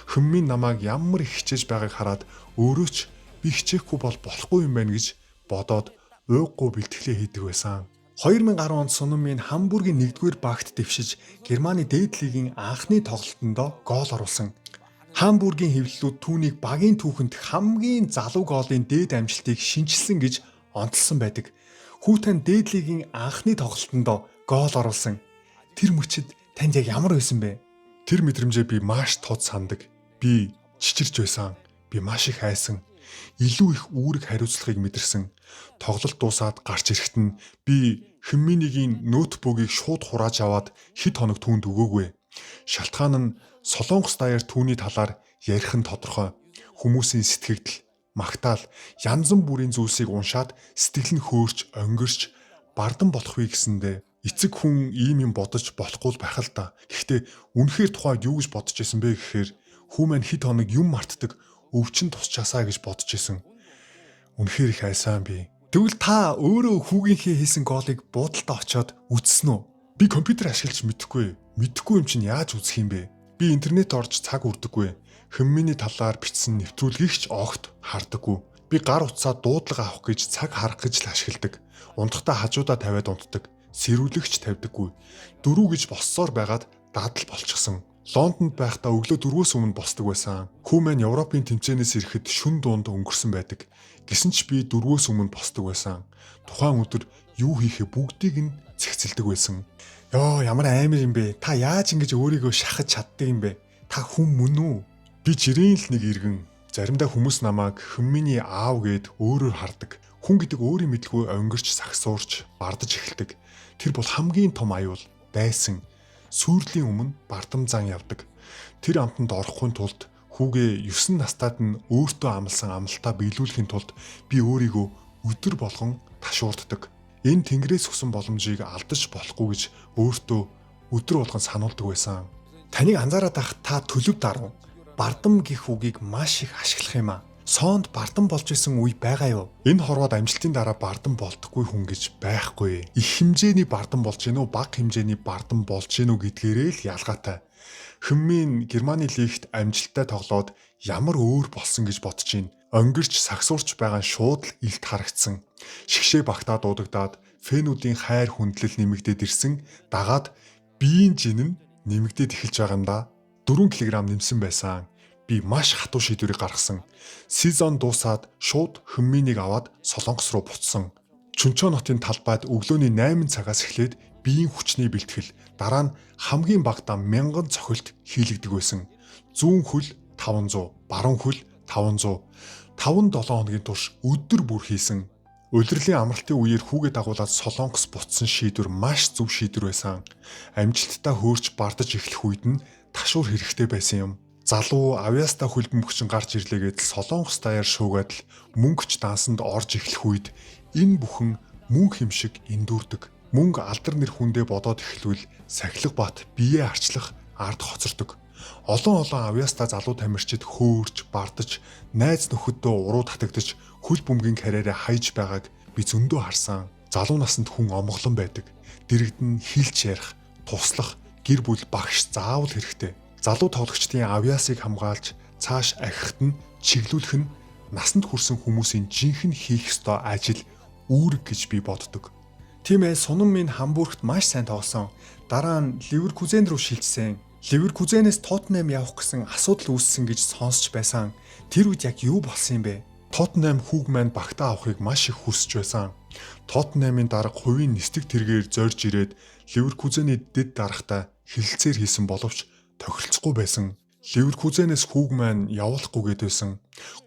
Хөнмийн намайг ямар их хичээж байгааг хараад өөрөө ч би хичээхгүй бол болохгүй юм байна гэж бодоод уйггүй бэлтгэлээ хийдэг байсан. 2010 онд Сунмин Хамбургийн 1-р багт дэвшиж Германы дээд лигийн анхны тоглолтонд гол оруулсан. Хамбургийн хэвлэлүүд түүнийг багийн түүхэнд хамгийн залуу голын дээд амжилтыг шинжилсэн гэж онцлсон байдаг. Хүүтэн дээд лигийн анхны тоглолтонд гол оруулсан. Тэр мөчид танд яг ямар байсан бэ? Тэр мэдрэмжээ би маш тод сандаг. Би чичирч байсан. Би маш их айсан. Илүү их үүрэг хариуцлагыг мэдэрсэн. Тоглолт дуусаад гарч ирэхэд нь би Хөнминигийн ноутбугийг шууд хурааж аваад хэд хоног түүнд өгөөгүй. Шалтгаан нь Солонгос даяар түүний талаар ярих нь тодорхой. Хүмүүсийн сэтгэгдэл, магтаал, янз бүрийн зүйлсийг уншаад сэтгэл нь хөөрч, онгирч, бардан болох вэ гэсэндээ эцэг хүн ийм юм бодож болохгүй байх л да. Гэхдээ үнэхээр тухайд юу гэж бодож исэн бэ гэхээр хүү маань хэд хоног юм мартдаг, өвчин тусчаасаа гэж бодож исэн. Үнэхээр их айсан би. Тэгвэл та өөрөө хүүгийнхээ хийсэн голыг буудалд очоод үзсэн үү? Би компьютер ашиглаж мэдэхгүй. Мэдэхгүй юм чинь яаж үзэх юм бэ? Би интернет орж цаг үрдэггүй. Хөнминий талаар бичсэн нэвтрүүлгийг ч огт хардаггүй. Би гар утсаа дуудлага авах гэж цаг харах гэж л ашигладаг. Унтахтаа хажуудаа тавиад унтдаг. Сэрүүлэгч тавьдаггүй. 4 гэж боссоор байгаад дадал болчихсон. Лондонд байхдаа өглөө 4-өөс өмнө босдог байсан. Хүү маань Европын тэмцээнээс ирэхэд шүн дунд өнгөрсөн байдаг. Гэсэн ч би 4-өөс өмнө босдог байсан. Тухайн өдөр юу хийхээ бүгдийг нь зэгцэлдэг байсан. Йоо, ямар амар юм бэ? Та яаж ингэж өөрийгөө шахаж чаддаг юм бэ? Та хүн мөн үү? Би жирийн л нэг иргэн. Заримдаа хүмүүс намайг Хөнминий аав гэд өөрөөр хардаг. Хүн гэдэг өөрийн мэдлгүй онгирч сагсуурч бардаж эхэлдэг. Тэр бол хамгийн том аюул, дайсан. Сүүрлийн өмнө бардам зан явдаг. Тэр амтанд орохгүй тулд хүүгээ 9 настайд нь өөртөө амласан амлалтаа биелүүлэхийн тулд би өөрийгөө өдөр болгон ташуурддаг. Энэ тэнгэрээс өгсөн боломжийг алдаж болохгүй гэж өөртөө өдөр болгон сануулдаг байсан. Таныг анзаараад ах та төлөв даруй. Бардам гэх үгийг маш их ашиглах юм аа. Соонд бардам болж исэн үе байгаа юу? Энэ хорвоод амжилтын дараа бардам болтгүй хүн гэж байхгүй. Их хэмжээний бардам болж гинөө, бага хэмжээний бардам болж гинөө гэдгээрээ л ялгаатай. Хөнмин Германы лигт амжилттай тоглоод ямар өөр болсон гэж бодож байна. Онгирч сагсуурч байгаа нь шууд л илт харагдсан. Шигшээ багтаа дуудагдаад фэнүүдийн хайр хүндлэл нэмэгдээд ирсэн. Дагаад биеийн жин нь нэмэгдээд эхэлж байгаа юм да. 4 кг нэмсэн байсан. Би маш хатуу шийдвэрийг гаргасан. Сезон дуусаад шууд Хөнминийг аваад Солонгос руу буцсан. Чүнчөө нотын талбайд өглөөний 8 цагаас эхлээд биеийн хүчний бэлтгэл, дараа нь хамгийн багадаа 1000 цохилт хийлэгдэг байсан. Зүүн хөл 500, баруун хөл 500. 5-7 хоногийн турш өдөр бүр хийсэн. Улирлын амралтын үеэр хүүгээ дагуулад Солонгос буцсан шийдвэр маш зөв шийдвэр байсан. Амжилттай хөөрч бардаж эхлэх үед нь ташуур хэрэгтэй байсан юм. Залуу авьяастай хөлбөмбөгчин гарч ирлээгээд Солонгос даяар шуугаад л мөнгөч дансанд орж эхлэх үед энэ бүхэн мөнх юм шиг эндүрдэг. Мөнгө алдар нэр хүндээ бодоод эхлвэл сахилга бат биеэ арчлах ард хоцордог. Олон авьяастай залуу тамирчид хөөрч, бардаж, найз нөхөддөө уруу татагдж, хөл бөмбөгийн карьераа хайж байгааг би зөндөө харсан. Залуу наснд хүн омглон байдаг. Дэрэгдэн хилч ярих, туслах, гэр бүл багш заавал хэрэгтэй. Залуу тоглогчдын авьяасыг хамгаалж цааш ахихт нь чиглүүлэх нь насанд хүрсэн хүмүүсийн жинхэнэ хийх ёстой ажил үүрэг гэж би боддог. Тийм ээ, Сунан минь Хамбургт маш сайн тоглосон. Дараа нь Ливеркузен руу шилжсэн. Ливеркузенээс Тоттенхэм явах гэсэн асуудал үүссэн гэж сонсч байсан. Тэр үед яг юу болсон юм бэ? Тоттенхэм хүүг маань багтаа авахыг маш их хүсэж байсан. Тоттенхэмийн дарга хувийн нисдэг тэргээр зорж ирээд Ливеркузений дэд дарагтай хэлэлцээр хийсэн боловч тохиролцохгүй байсан. Ливеркузенээс хүүг маань явуулахгүйгээд байсан.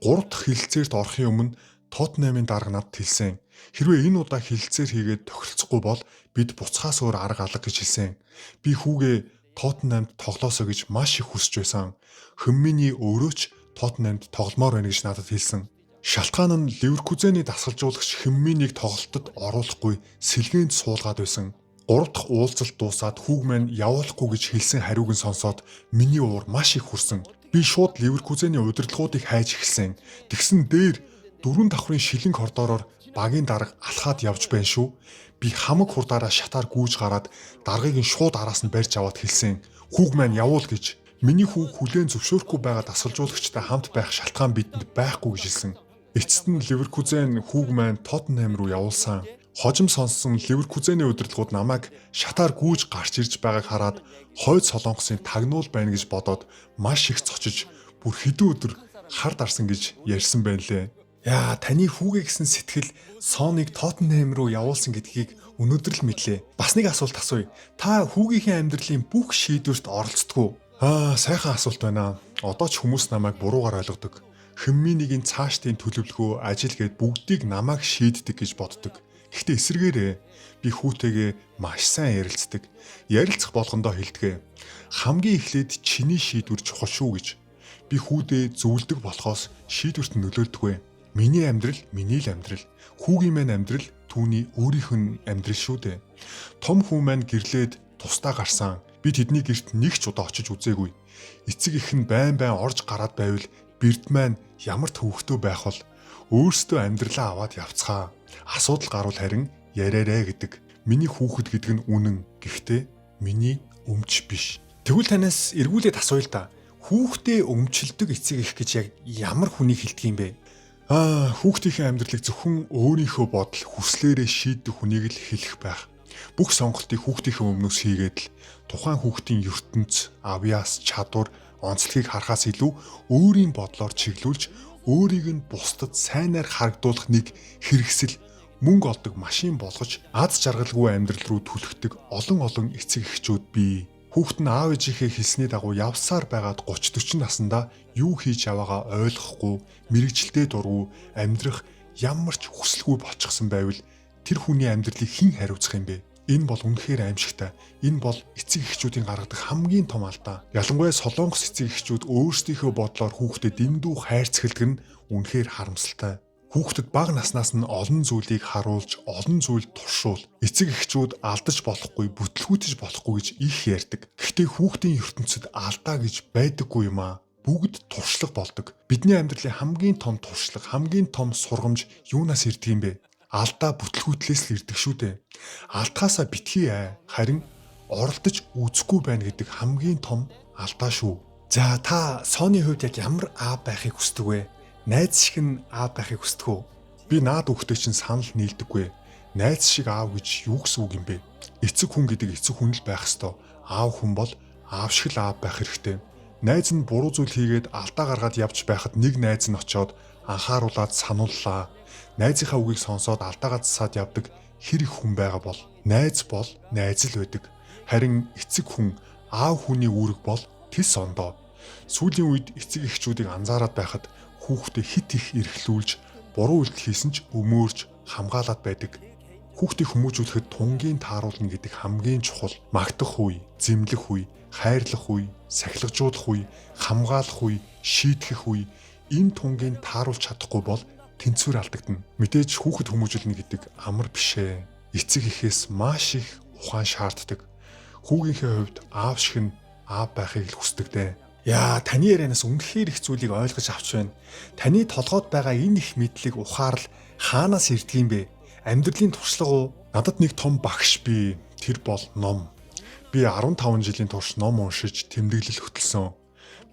3 дахь хэлэлцээрт орохын өмнө Тоттенхэмийн дарга надад хэлсэн. Хэрвээ энэ удаа хэлэлцээр хийгээд тохиролцохгүй бол бид буцхаас өөр арга алга гэж хэлсэн. Би хүүгээ Тоттенхэмд тоглоосоо гэж маш их хүсэж байсан. Хөнминий өөрөө ч Тоттенхэмд тогломоор байна гэж надад хэлсэн. Шалтгаан нь Ливеркузений дасгалжуулагч Хөнминийг тоглолтод оруулахгүй сэлгээнд суулгаад байсан. 3 дахь уулзалт дуусаад хүүг маань явуулахгүй гэж хэлсэн хариуг нь сонсоод миний уур маш их хүрсэн. Би шууд Ливеркузений удирдлагуудыг хайж эхэлсэн. Тэгсэн дээр 4 давхрын шилэн коридороор багийн дарга алхаад явж байна шүү. Би хамаг хурдаараа шатаар гүйж гараад даргыг нь шууд араас нь барьж аваад хэлсэн. Хүүг маань явуул гэж. Миний хүүг хүлээн зөвшөөрөхгүй байгаа дасгалжуулагчтай хамт байх шалтгаан бидэнд байхгүй гэж хэлсэн. Эцэст нь Ливеркузен хүүг маань Тоттенхэм руу явуулсан. Хожим сонссон Ливеркузений удирдлагууд намайг шатаар гүйж гарч ирж байгааг хараад хойд солонгосын тагнуул байна гэж бодоод маш их цочиж бүр хэдэн өдөр хар дарсан гэж ярьсан байна лээ. Яа, таны хүүгээ гэсэн сэтгэл Соныг Тоттенхэм руу явуулсан гэдгийг өнөөдөр л мэдлээ. Бас нэг асуулт асууя. Та хүүгийнхээ амьдралын бүх шийдвэрт оролцдог уу? Сайхан асуулт байна. Одоо ч хүмүүс намайг буруугаар ойлгодог. Хөнминигийн цаашдын төлөвлөгөө, ажил гээд бүгдийг намайг шийддэг гэж боддог. Гэхдээ эсэргээрээ би хүүтэйгээ маш сайн ярилцдаг. Ярилцах болгондоо хэлдэг. Хамгийн эхлээд чиний шийдвэр чухал шүү гэж. Би хүүдээ зөвлөдөг болохоос шийдвэрт нөлөөлдөг. Миний амьдрал, миний л амьдрал. Хүүгийн маань амьдрал, түүний өөрийнх нь амьдрал шүү дээ. Том хүү маань гэрлээд тусдаа гарсан. Би тэдний гэрт нэг ч удаа очиж үзээгүй. Эцэг их нь байн орж гараад байвал бэрд маань ямар төвөгтэй байх бол өөрсдөө амьдралаа аваад явцгаа. Асуудал гарвал харин яриарэ гэдэг. Миний хүүхэд гэдэг нь үнэн. Гэхдээ миний өмч биш. Тэгвэл танаас эргүүлээд асууя л да. Хүүхдээ өмчлөдөг эцэг их гэж яг ямар хүнийг хэлдэг юм бэ? Хүүхдийнхээ амьдралыг зөвхөн өөрийнхөө бодол хүслээрээ шийддэг хүнийг л хэлэх байх. Бүх сонголтыг хүүхдийнхээ өмнөөс хийгээд л тухайн хүүхдийн ертөнц, авьяас, чадвар, онцлогийг харахаас илүү өөрийн бодлоор чиглүүлж өөрийг нь бусдад сайнаар харагдуулах нэг хэрэгсэл мөнгө олдог машин болгож аз жаргалгүй амьдрал руу түлхдэг олон эцэг эхчүүд бий. Хүүхэд нь аав ээжийнхээ хэлсний дагуу явсаар байгаад 30-40 наснда юу хийж яваагаа ойлгохгүй, мэрэгжилдээ дургу, амьдрах ямар ч хүсэлгүй болчихсон байвал тэр хүний амьдралыг хэн хариуцах юм бэ? Энэ бол үнэхээр аимшигтай. Энэ бол эцэг эхчүүдийн гаргадаг хамгийн том алдаа. Ялангуяа солонгос эцэг эхчүүд өөрсдийнхөө бодлоор хүүхдэд дэндүү хайрцагладаг нь үнэхээр харамсалтай. Хүүхдэд бага наснаас нь олон зүйлийг харуулж, олон зүйл туршуул. Эцэг эхчүүд алдаж болохгүй, бүтлгүүтэж болохгүй гэж их ярьдаг. Гэхдээ хүүхдийн ертөнцид алдаа гэж байдаггүй юм аа. Бүгд туршлага болдог. Бидний амьдралын хамгийн том туршлага, хамгийн том сургамж юунаас ирдэг юм бэ? Алдаа бүтлгүүтлээс л ирдэг шүү дээ. Алдахаасаа битгий харин оролдож үзэхгүй байна гэдэг хамгийн том алдаа шүү. За та Соны хувьд яг ямар аав байхыг хүсдэг вэ? Найз шиг нь аав байхыг хүсдэг үү? Би наад хүүхдээ чинь санал нийлдэггүй. Найз шиг аав гэж юу гэсэн үг юм бэ? Эцэг хүн гэдэг эцэг хүн л байх ёстой. Аав хүн бол аав шиг л аав байх хэрэгтэй. Найз нь буруу зүйл хийгээд алдаа гаргаад явж байхад нэг найз нь очиод анхааруулад санууллаа. Найзынхаа үгийг сонсоод алдаагаа засаад явдаг хэр их хүн байгаа бол найз л байдаг. Харин эцэг хүн, аав хүний үүрэг бол тис ондоо. Сүүлийн үед эцэг эхчүүдийг анзаараад байхад хүүхдээ хит их эрхлүүлж, буруу үйлдэл хийсэн ч өмөөрж хамгаалаад байдаг. Хүүхдийг хүмүүжүүлэхэд тунгийн тааруулна гэдэг хамгийн чухал магтах үе, зэмлэх үе, хайрлах үе, сахилгажуулах үе, хамгаалах үе, шийтгэх үе. Энэ тунгийн тааруулж чадахгүй бол тэнцвэр алдагдана. Мэдээж хүүхэд хүмүүжүүлнэ гэдэг амар бишээ. Эцэг эхээс маш их ухаан шаарддаг. Хүүгийнхээ хувьд аав шиг нь аав байхыг л хүсдэг дээ. Яа, таны ярианаас үнэхээр их зүйлийг ойлгож авч байна. Таны толгойд байгаа энэ их мэдлэг ухаарл хаанаас ирдэг юм бэ? Амьдралын туршлага уу? Надад нэг том багш бий. Тэр бол ном. Би 15 жилийн турш ном уншиж тэмдэглэл хөтөлсөн.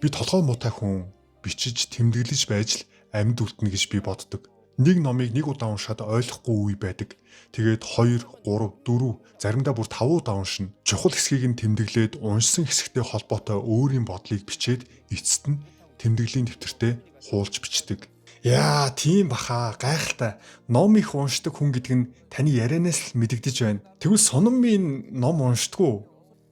Би толгой муутай хүн, бичиж тэмдэглэж байж л амьд үлдэнэ гэж би боддог. Нэг номыг нэг удаа уншаад ойлгохгүй үе байдаг. Тэгээд 2, 3, 4, заримдаа бүр 5 удаа уншина. Чухал хэсгийг нь тэмдэглээд уншсан хэсэгтэй холбоотой өөрийн бодлыг бичээд эцэст нь тэмдэглэлийн дэвтэртээ хуулж бичдэг. Яа, тийм баха, гайхалтай. Ном их уншдаг хүн гэдэг нь таны ярианаас л мэдэгдэж байна. Тэгвэл Сунаммын ном уншдаггүй.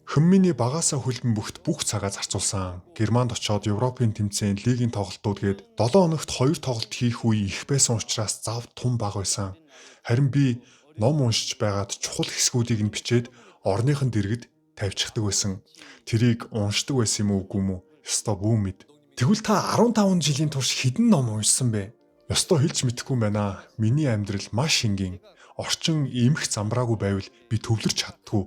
Хөнминий багаасаа хөлбөн бөхт бүх цагаа зарцуулсан. Германд очоод Европын тэмцээн лигийн тоглолтууд гээд 7 хоногт 2 тоглолт хийх үе их байсан учраас зав тун бага байсан. Харин би ном уншиж байгаад чухал хэсгүүдийг нь бичээд орныхон дэргэд тавьчихдаг байсан. Тэрийг уншдаг байсан юм уу үгүй юм уу? Ёстой бүү мэд. Тэгвэл та 15 жилийн турш хэдэн ном уншсан бэ? Ёстой хэлж мэдэхгүй юм байна. Миний амьдрал маш энгийн. Орчин эмх замбраагүй байвал би төвлөрч чаддгүй.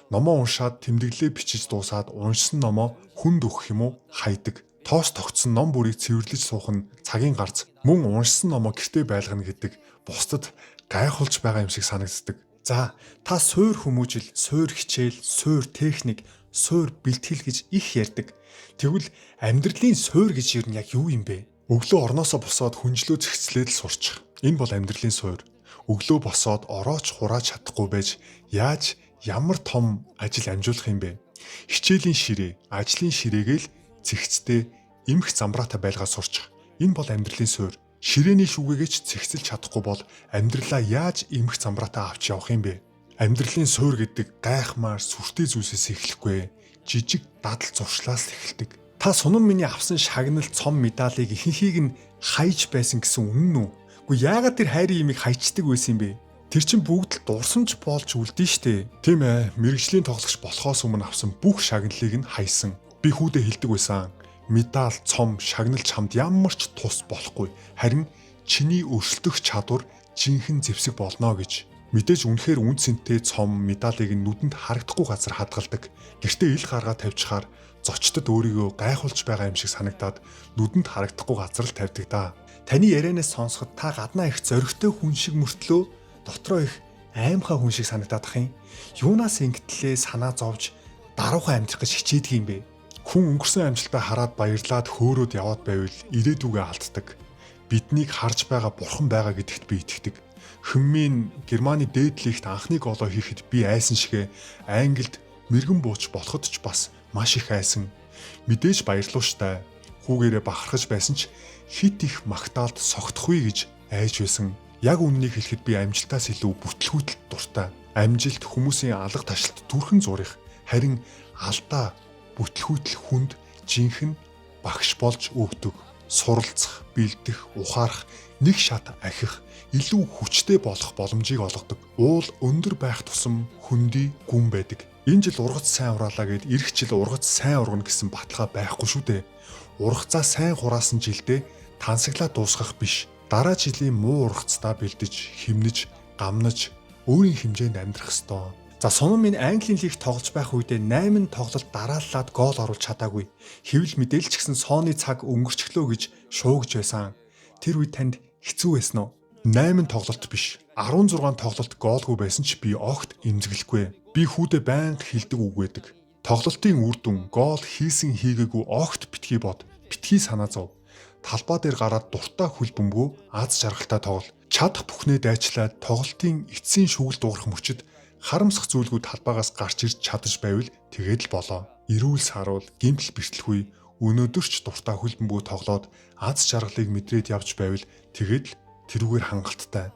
Номоо уншаад тэмдэглэлээ бичиж дуусаад уншсан номоо хүнд өгөх юм уу хайдаг. Тоос тогтсон ном бүрийг цэвэрлэж суух нь цагийн гарц. Мөн уншсан номоо гэртээ байлгана гэдэг бусдад гайхуулж байгаа юм шиг санагддаг. За, та суур хүмүүжил, суур хичээл, суур техник, суур бэлтгэл гэж их ярьдаг. Тэгвэл амьдралын суур гэж юу нь яг юу юм бэ? Өглөө орноосоо босоод хүнжлөө зэгцлээд л сурчих. Энэ бол амьдралын суур. Өглөө босоод орооч хурааж чадахгүй байж яаж ямар том ажил амжуулах юм бэ? Хичээлийн ширээ, ажлын ширээгээл цэгцтэй эмх замбраатай байлгаа сурчих. Энэ бол амьдралын суур. Ширээний шүүгээгээ ч цэгцэлж чадахгүй бол амьдралаа яаж эмх замбраатай авч явах юм бэ? Амьдралын суур гэдэг гайхмаар сүртэй зүйлсээс эхлэхгүй, жижиг дадал зуршлаас эхэлдэг. Та Сунамминий авсан шагналт цом медалийг ихэнхийг нь хайж байсан гэсэн үнэн үү? Гэхдээ яагаад тэр хайрын имийг хайчдаг байсан юм бэ? Тэр чинь бүгд л дурсамж болж үлдэн штэ. Тийм ээ, мэрэгжлийн тоглогч болохоос өмнө авсан бүх шагналыг нь хайсан. Би хүүдээ хэлдэг байсан. Медаль, цом, шагнал чамд ямар ч тус болохгүй. Харин чиний өрсөлдөх чадвар жинхэнэ зэвсэг болно гэж. Мэдээж үнэхээр үн цэнтэй цом, медалийг нүдэнд харагдахгүй газар хадгалдаг. Гэртээ ил гаргаа тавьчихаар зочдод өөрийгөө гайхуулж байгаа юм шиг санагдаад нүдэнд харагдахгүй газар л тавьдаг да. Таны ярианаас сонсоход та гаднаа их зоригтой хүн шиг мөртлөө дотроо их аимхай хүн шиг санагдаад ах юм. Юунаас ингэтлээ санаа зовж даруухан амьдрах гэж хичээдэг юм бэ? Хүн өнгөрсөн амжилтаа хараад баярлаад хөөрөөд яваад байвал ирээдүгээ алддаг. Биднийг харж байгаа бурхан байгаа гэдэгт би итгэдэг. Хөнмийн Германы дээд лигт анхны голоо хийхэд би айсан шигэ Англид мэрэгэн бууч болоход ч бас маш их айсан. Мэдээж баярлууштай. Хүүгээрээ бахархаж байсан ч хит их магтаалд согтохгүй гэж айж байсан. Яг үннийг хэлэхэд би амжилтаас илүү бүтлгүүтэлд дуртай. Амжилт хүмүүсийн алга ташлт түрхэн зурих. Харин алдаа бүтлгүүтэл хүнд жинхэнэ багш болж өгдөг. Суралцах, бэлдэх, ухаарах, нэг шат ахих, илүү хүчтэй болох боломжийг олгодог. Уул өндөр байх тусам хөндөй гүн байдаг. Энэ жил ургац сайн ураалаа гэд эх жил ургац сайн ургана гэсэн баталгаа байхгүй шүү дээ. Ургацаа сайн хураасан жилдээ тансаглаа дуусгах биш. Дараа жилийн муу ургацдаа бэлдэж, хэмнэж, гамнаж өөрийн хэмжээнд амьдрах ёстой. За, Сунаммын Английн лигт тоглож байх үедээ 8 тоглолт дарааллаад гол оруулж чадаагүй. Хэвлэл мэдээлч гэсэн сооны цаг өнгөрчлөө гэж шуугж байсан. Тэр үед танд хэцүү байсан уу? 8 тоглолт биш, 16 тоглолт гоолгүй байсан ч би огт эмзэглэхгүй. Би хүүдээ байнга хэлдэг үг байдаг. Тоглолтын үр дүн, гол хийсэн хийгээгүй огт битгий бод. Битгий санаа зов. Талбай дээр гараад дуртай хөл бөмбөгөө аз жаргалтай тоглол. Чадах бүхнээ дайчлаад тоглолтын эцсийн шүгэл дуурах мөчөд харамсах зүйлгүй талбайгаас гарч ирж чадаж байвал тэгээд л болоо. Эрүүл саруул, гэмтэл бэртлэхгүй өнөөдөрч дуртай хөл бөмбөгөө тоглоод аз жаргалыг мэдрээд явж байвал тэгээд л тэрүүгээр хангалттай.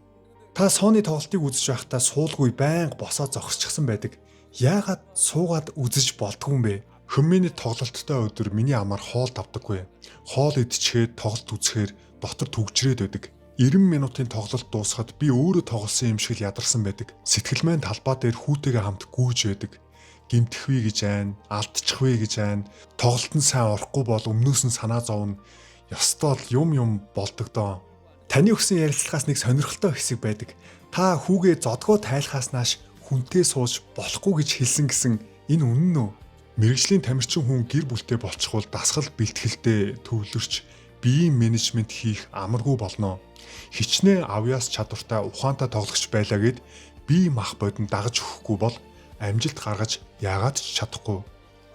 Та сооны тоглолтыг үзэж байхдаа суулгүй байнга босоод зогсчихсан байдаг. Яагаад суугаад үзэж болдгүй юм бэ? Хөнминий тоглолттой өдөр миний амар хоол давдаггүй. Хоол идчихээд тоглолт үзэхээр дотор түгжрээд байдаг. 90 минутын тоглолт дуусахад би өөрөө тоглосон юм шиг л ядарсан байдаг. Сэтгэл маань талбай дээр хүүтэйгээ хамт гүйж байдаг. Гэмтэх вэ гэж айн, алдчих вэ гэж айн. Тоглолт нь сайн орохгүй бол өмнөөс нь санаа зовно. Ёстой л юм болдог доо. Таны өгсөн ярилцлагаас нэг сонирхолтой хэсэг байдаг. Та хүүгээ зодгоо тайлхаас нааш хүнтэй сууж болохгүй гэж хэлсэн гэсэн энэ үнэн үү? Мэргэжлийн тамирчин хүн гэр бүлтэй болчихвол дасгал бэлтгэлтэй төвлөрч биеийн менежмент хийх амаргүй болно. Хичнээн авьяас чадвартай ухаантай тоглогч байлаа гэд бие мах бодон дагаж өгөхгүй бол амжилт гаргаж яагаад ч чадахгүй.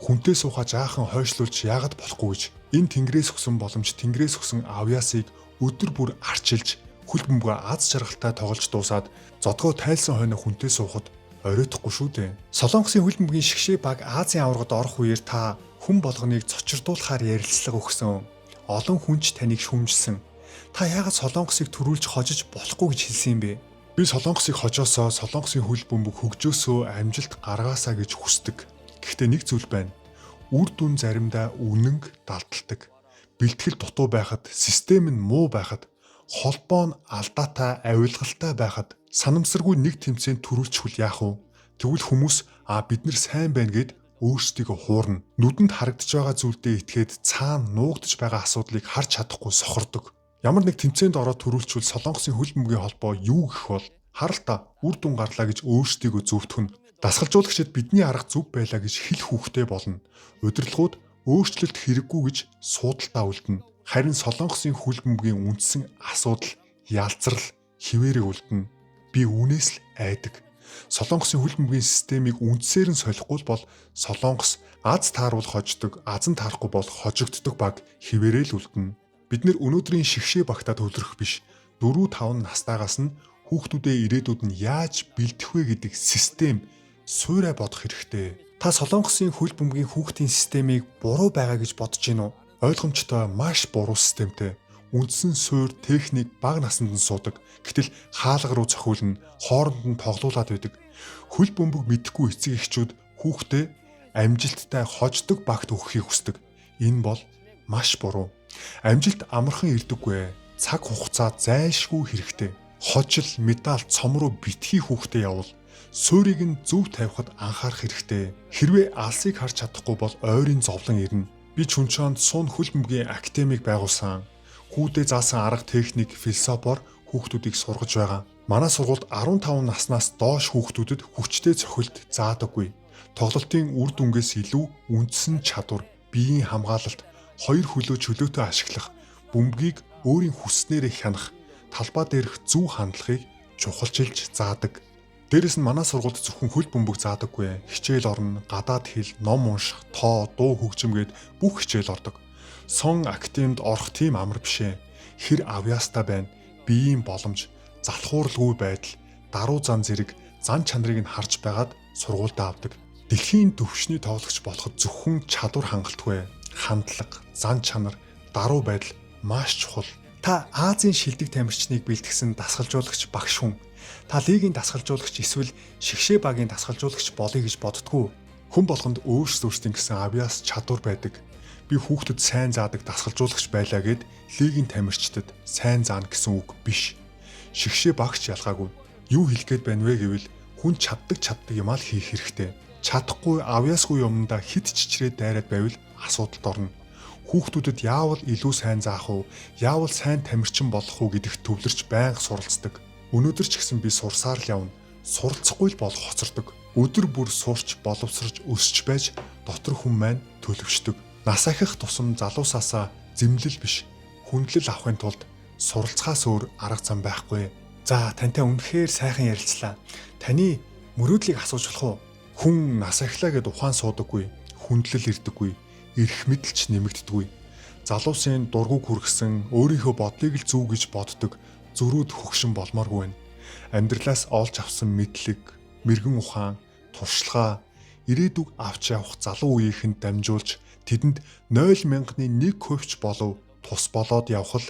Хүнтэй суухаа жаахан хойшлуулж яагаад болохгүй гэж энэ тэнгэрээс өгсөн боломж тэнгэрээс өгсөн авьяасыг өдөр бүр арчилж хөл бөмбөгөө аз жаргалтай тоглож дуусаад зодгоо тайлсан хойно хүнтэй суухад оройтхгүй шүү дээ. Солонгосын хөл бөмбөгийн шгшээ баг Азийн аваргад орох үеэр та хүн болгоныг цочирдуулахаар ярилцлага өгсөн. Олон хүнч таныг шүүмжилсэн. Та яагаад Солонгосыг төрүүлж хожиж болохгүй гэж хэлсэн юм бэ? Би Солонгосыг хожоосоо Солонгосын хөл бөмбөг хөгжөөсөө амжилт гаргаасаа гэж хүсдэг. Гэхдээ нэг зүйл байна. Үр дүн заримдаа үнэнг далдалдаг. Бэлтгэл дутуу байхад, систем нь муу байхад, холбоо нь алдаатай, авилгалтай байхад санамсаргүй нэг тэмцээнд төрүүлчихвэл яах вэ? Тэгвэл хүмүүс бид нар сайн байна гэд өөрсдийгөө хуурна. Нүдэнд харагдаж байгаа зүйлдээ итгээд цаана нуугдж байгаа асуудлыг харж чадахгүй сохордог. Ямар нэг тэмцээнд ороод төрүүлчихвэл Солонгосын хөл бөмбөгийн холбоо юу гэх бол харалтаа үр дүн гарлаа гэж өөрсдийгөө зөвтгөн. Дасгалжуулагчид бидний арга зөв байлаа гэж хэл хүүхтэй болно. Удирдлагууд өөрчлөлт хэрэггүй гэж суудалтаа үлдэнэ. Харин Солонгосын хөл бөмбөгийн үндсэн асуудал ялцрал хിവэрэг үлдэнэ. Би үүнээс л айдаг. Солонгосын хөл бөмбөгийн системийг үндсээр нь солихгүй бол Солонгос аз тааруул хождог, аз нь таарахгүй бол хожигддог баг хിവэрэл үлдэнэ. Бид нэр өнөөдрийн шгшээ багтаа төлрөх биш. 4-5 настайгаас нь хүүхдүүдээ ирээдүйд нь яаж бэлдэх вэ гэдэг систем суурай бодох хэрэгтэй. Та Солонгосын хөл бөмбөгийн хүүхдийн системийг буруу байгаа гэж бодож гинүү? Ойлгомжтой маш буруу системтэй. Үндсэн суурь, техник бага наснд нь суудаг. Гэтэл хаалга руу цохиулна, хооронд нь тоглуулад байдаг. Хөл бөмбөг мэдхгүй эцэг эхчүүд хүүхдээ амжилттай хождог багт өгөхийг хүсдэг. Энэ бол маш буруу. Амжилт амархан ирдэггүй. Цаг хугацаа зайлшгүй хэрэгтэй. Хожил, медаль, цом руу битгий хүүхдээ явуул. Суурийг нь зөв тавихад анхаарах хэрэгтэй. Хэрвээ алсыг харж чадахгүй бол ойрын зовлон ирнэ. Би Чүнчонд Сун хөл бөмбөгийн академиг байгуулсан. Хүүдээ заасан арга техник, философоор хүүхдүүдийг сургаж байгаа. Манай сургуульд 15 наснаас доош хүүхдүүдэд хүчтэй цохилт заадаггүй. Тоглолтын үр дүнгээс илүү үндсэн чадвар, биеийн хамгаалалт, хоёр хөлөө чөлөөтэй ашиглах, бөмбөгийг өөрийн хүснээрээ хянах, талбай дээрх зөв хандлагыг чухалчилж заадаг. Дээрэс нь манай сургуульд зөвхөн хөл бөмбөг заадаггүй. Хичээл орно, гадаад хэл, ном унших, тоо, дуу хөгжим гээд бүх хичээл ордог. Сон академид орох тийм амар бишээ. Хэр авьяастай байна. Биеийн боломж, залхууралгүй байдал, даруй зан зэрэг, зан чанарыг нь харж байгаад сургуультай авдаг. Дэлхийн төвшний тоглогч болоход зөвхөн чадвар хангалтгүй. Хандлага, зан чанар, даруй байдал маш чухал. Та Азийн шилдэг тамирчныг бэлтгэсэн дасгалжуулагч багш хүн. Та лигийн дасгалжуулагч эсвэл шгшээ багийн дасгалжуулагч болъё гэж боддгоо. Хүн болгонд өөрсдийн гэсэн авьяас чадвар байдаг. Би хүүхдэд сайн заадаг дасгалжуулагч байлаа гэд лигийн тамирчдад сайн заана гэсэн үг биш. Шгшээ багч ялгаагүй. Юу хэлэх гээд байна вэ гэвэл хүн чаддаг юмаа л хийх хэрэгтэй. Чадахгүй авьяасгүй юмдаа хит чичрээ дайраад байвал асуудалд орно. Хүүхдүүдэд яавал илүү сайн заах уу, яавал сайн тамирчин болох уу гэдэгт төвлөрч байнга суралцдаг. Өнөөдөр ч гэсэн би сурсаар л явна. Суралцахгүй л бол хоцордог. Өдөр бүр сурч, боловсрож, өсч байж дотор хүн маань төлөвшдөг. Нас ахих тусам залуусаасаа зэмлэл биш, хүндлэл авахын тулд суралцахаас өөр арга зам байхгүй. За, тантай үнэхээр сайхан ярилцлаа. Таны мөрөөдлийг асууж болох уу? Хүн нас ахлаа гэд ухаан суудаггүй, хүндлэл ирдэггүй, эрх мэдэлч нэмэгддэггүй. Залуусын дургуг хүргэсэн, өөрийнхөө бодлыг л зөв гэж боддог зөрүүд хөгшин болмооргүй байна. Амьдралаас олж авсан мэдлэг, мэрэгэн ухаан, туршлага, ирээдүг авч явах залуу үеийнхэнд дамжуулж тэдэнд 0.1% болов тус болоод явах л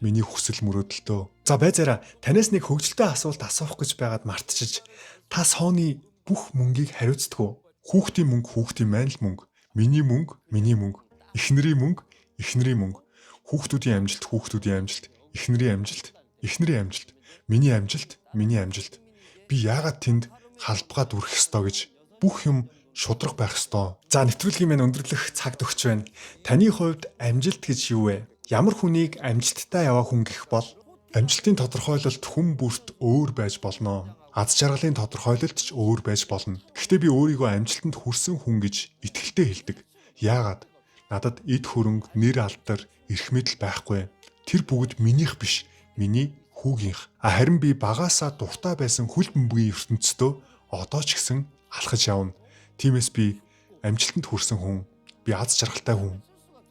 миний хүсэл мөрөөдөлтөө. За байзаараа танаас нэг хөвгөлтэй асуулт асуух гэж байгаад мартчихж та сооны бүх мөнгийг хариуцдаг уу? Хүүхдийн мөнгө хүүхдийн маань л мөнгө. Миний мөнгө миний мөнгө. Эхнэрийн мөнгө эхнэрийн мөнгө. Хүүхдүүдийн амжилт хүүхдүүдийн амжилт. Эхнэрийн амжилт эхнэрийн амжилт. Миний амжилт миний амжилт. Би яагаад тэнд халбгаа дүрх ёстой гэж бүх юм шудраг байх ёстой. За нэвтрүүлгийн маань өндөрлөх цагт өгч байна. Таны хувьд амжилт гэж юу вэ? Ямар хүнийг амжилттай яваа хүн гэх бол? Амжилтын тодорхойлолт хүн бүрт өөр байж болно. Аз жаргалын тодорхойлолт ч өөр байж болно. Гэхдээ би өөрийгөө амжилтанд хүрсэн хүн гэж итгэлтэй хэлдэг. Яагаад? Надад эд хөрөнгө, нэр алдар, эрх мэдэл байхгүй. Тэр бүгд минийх биш, миний хүүгийнх. Харин би багаасаа дуртай байсан хөл бөмбөгийн ертөнцийн одоо ч гэсэн алхаж явна. Тиймээс би амжилтанд хүрсэн хүн. Би аз жаргалтай хүн.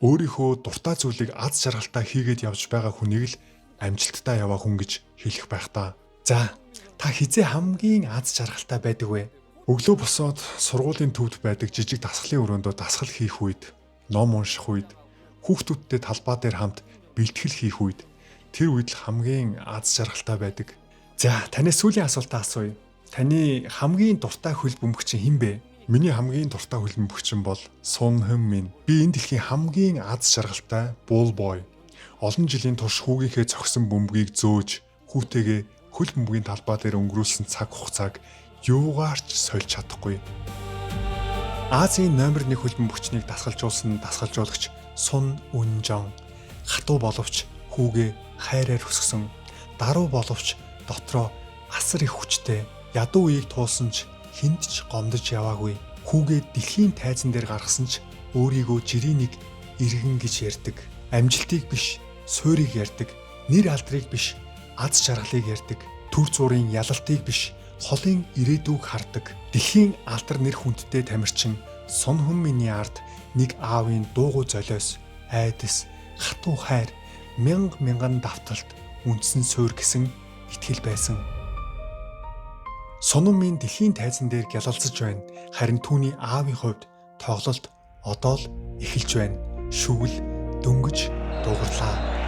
Өөрийнхөө дуртай зүйлийг аз жаргалтай хийгээд явж байгаа хүнийг л амжилттай яваа хүн гэж хэлэх байх та. За, та хизээ хамгийн аз жаргалтай байдаг вэ? Өглөө босоод сургуулийн төвд байдаг жижиг дасгалын өрөөндөө дасгал хийх үед, ном унших үед, хүүхдүүдтэй талбай дээр хамт бэлтгэл хийх үед тэр үед л хамгийн аз жаргалтай байдаг. За, танаас сүүлийн асуултаа асууя. Таны хамгийн дуртай хөл бөмбөгч хэн бэ? Миний хамгийн дуртай хөл бөмбөгч бол Сун Хэн Мин. Би энэ дэлхийн хамгийн аз жаргалтай bull boy. Олон жилийн турш хүүгийнхээ зогсон бөмбөгийг зөөж, хүүтэйгээ хөл бөмбөгийн талбай дээр өнгөрүүлсэн цаг хугацааг юугаарч сольж чадахгүй. Азийн номер 1 хөл бөмбөгчнийг дасгалжуулсан дасгалжуулагч Сун Үнжон хатуу боловч хүүгээ хайраар өсгсөн, даруй боловч дотроо асар их хүчтэй, ядуу үеийг туулсан ч хүнд ч гомдож яваагүй. Хүүгээ дэлхийн тайзан дээр гаргасан ч өөрийгөө жирийн нэг иргэн гэж ярьдаг. Амжилтыг биш, суурийг ярьдаг. Нэр алдрыг биш, аз жаргалыг ярьдаг. Төр зургийн ялалтыг биш, холын ирээдүйг хардаг. Дэлхийн алдар нэр хүндтэй тамирчин Сун Хэн Миний ард нэг аавын дуугүй золиос, айдас, хатуу хайр, мянган давталт, үндсэн суурь гэсэн итгэл байсан. Сун Хэн Мин дэлхийн тайзан дээр гялалзаж байна. Харин түүний аавын хувьд тоглолт одоо л эхэлж байна. Шүгэл дөнгөж дуугарлаа.